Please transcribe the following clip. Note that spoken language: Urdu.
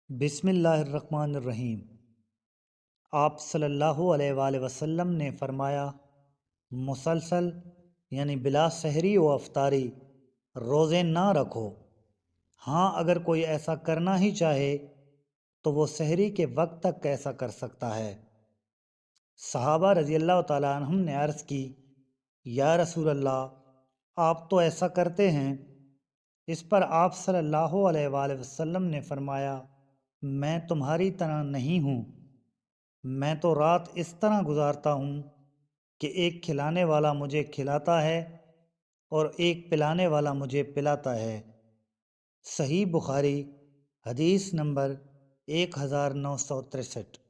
بسم اللہ الرحمن الرحیم۔ آپ صلی اللہ علیہ وآلہ وسلم نے فرمایا، مسلسل یعنی بلا سحری و افطاری روزے نہ رکھو۔ ہاں، اگر کوئی ایسا کرنا ہی چاہے تو وہ سحری کے وقت تک ایسا کر سکتا ہے۔ صحابہ رضی اللہ تعالیٰ عنہم نے عرض کی، یا رسول اللہ، آپ تو ایسا کرتے ہیں۔ اس پر آپ صلی اللہ علیہ وآلہ وسلم نے فرمایا، میں تمہاری طرح نہیں ہوں۔ میں تو رات اس طرح گزارتا ہوں کہ ایک کھلانے والا مجھے کھلاتا ہے اور ایک پلانے والا مجھے پلاتا ہے۔ صحیح بخاری، حدیث نمبر 1963۔